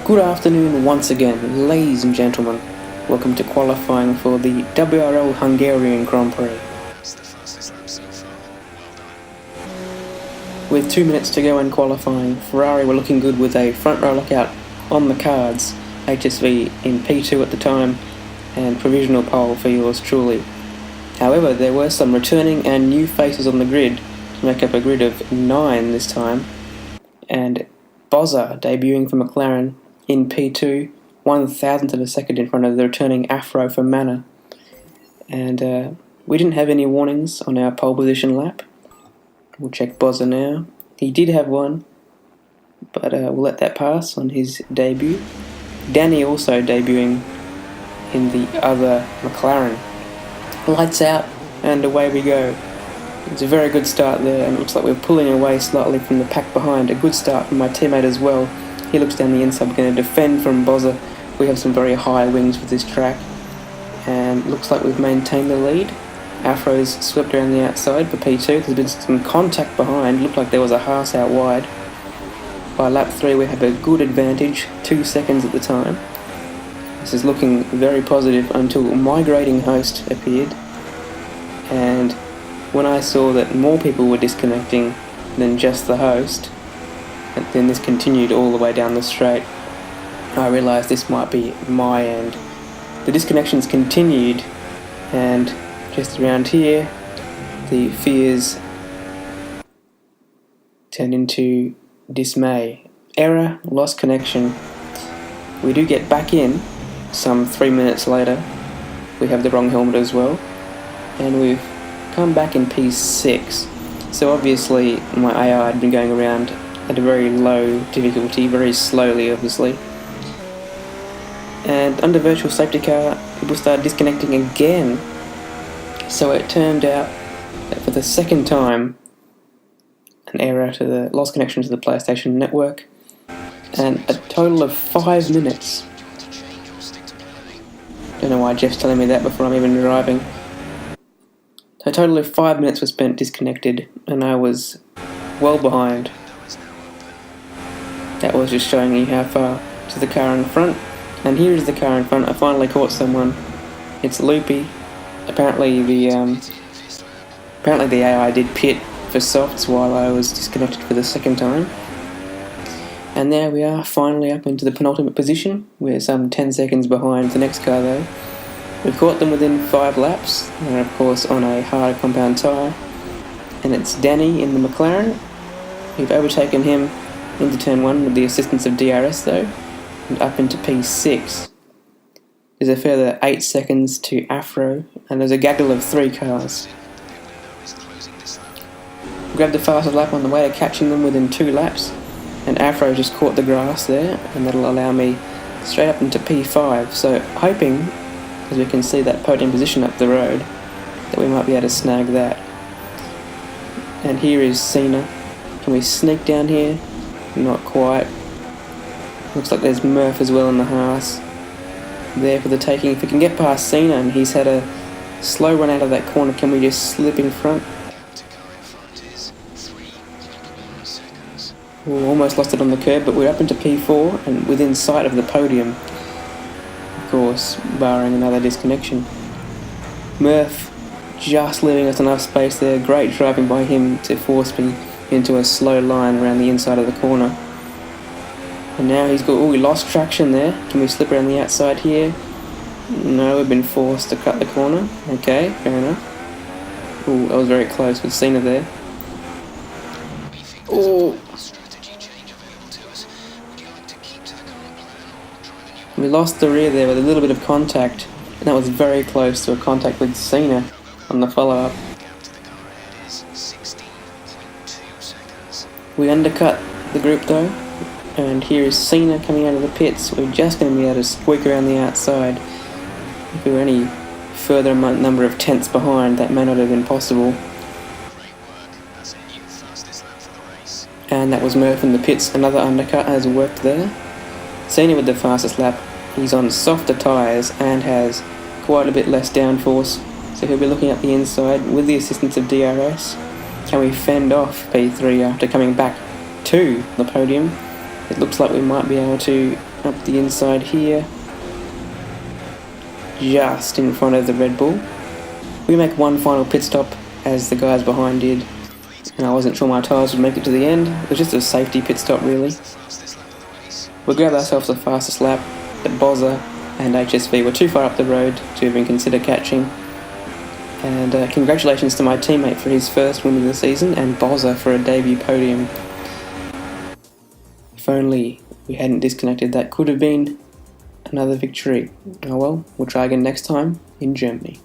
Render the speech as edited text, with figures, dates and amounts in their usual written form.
Good afternoon once again, ladies and gentlemen. Welcome to qualifying for the WRL Hungarian Grand Prix. With 2 minutes to go in qualifying, Ferrari were looking good with a front row lockout on the cards, HSV in P2 at the time, and provisional pole for yours truly. However, there were some returning and new faces on the grid to make up a grid of 9 this time, and Bozza debuting for McLaren in P2, 1,000th of a second in front of the returning Afro for Manor. And we didn't have any warnings on our pole position lap. We'll check Bozza now. He did have one, but we'll let that pass on his debut. Danny also debuting in the other McLaren. Lights out, and away we go. It's a very good start there, and it looks like we're pulling away slightly from the pack behind. A good start from my teammate as well. He looks down the inside, going to defend from Bozza. We have some very high wings with this track, and looks like we've maintained the lead. Afro's swept around the outside for P2. There's been some contact behind. Looked like there was a Haas out wide. By lap 3 we have a good advantage, 2 seconds at the time. This is looking very positive until migrating host appeared, and when I saw that more people were disconnecting than just the host, and then this continued all the way down the straight, I realised this might be my end. The disconnections continued, and just around here the fears turned into dismay. Error, lost connection. We do get back in some 3 minutes later. We have the wrong helmet as well, and we've come back in P6. So obviously my AI had been going around at a very low difficulty, very slowly obviously. And under virtual safety car, people started disconnecting again. So it turned out that for the second time, an error to the lost connection to the PlayStation network, and a total of 5 minutes. Don't know why Jeff's telling me that before I'm even driving. A total of 5 minutes was spent disconnected, and I was well behind. That was just showing you how far to the car in front. And here is the car in front. I finally caught someone. It's loopy. Apparently the AI did pit for softs while I was disconnected for the second time. And there we are, finally up into the penultimate position. We're some 10 seconds behind the next car though. We've caught them within 5 laps, and of course on a hard compound tyre. And it's Danny in the McLaren. We've overtaken him into turn 1 with the assistance of DRS though, and up into P6. There's a further 8 seconds to Afro, and there's a gaggle of 3 cars. Grabbed the fastest lap on the way to catching them within 2 laps, and Afro just caught the grass there, and that'll allow me straight up into P5. So hoping, as we can see that podium position up the road, that we might be able to snag that. And here is Cena. Can we sneak down here? Not quite. Looks like there's Murph as well in the Haas. There for the taking. If we can get past Cena, and he's had a slow run out of that corner, can we just slip in front? We almost lost it on the curb, but we're up into P4 and within sight of the podium. Of course, barring another disconnection. Murph just leaving us enough space there. Great driving by him to force me into a slow line around the inside of the corner. And now he's got... oh, we lost traction there. Can we slip around the outside here? No, we've been forced to cut the corner. Okay, fair enough. Oh, that was very close with Cena there. Oh! We lost the rear there with a little bit of contact, and that was very close to a contact with Cena on the follow-up. We undercut the group though, and here is Cena coming out of the pits. We're just going to be able to squeak around the outside. If we were any further number of tenths behind, that may not have been possible. And that was Murph in the pits. Another undercut has worked there. Cena with the fastest lap. He's on softer tyres and has quite a bit less downforce, so he'll be looking at the inside with the assistance of DRS. Can we fend off P3 after coming back to the podium? It looks like we might be able to up the inside here, just in front of the Red Bull. We make one final pit stop as the guys behind did, and I wasn't sure my tyres would make it to the end. It was just a safety pit stop really. We grabbed ourselves the fastest lap, but Bozza and HSV were too far up the road to even consider catching. And congratulations to my teammate for his first win of the season, and Bozza for a debut podium. If only we hadn't disconnected, that could have been another victory. Oh well, we'll try again next time in Germany.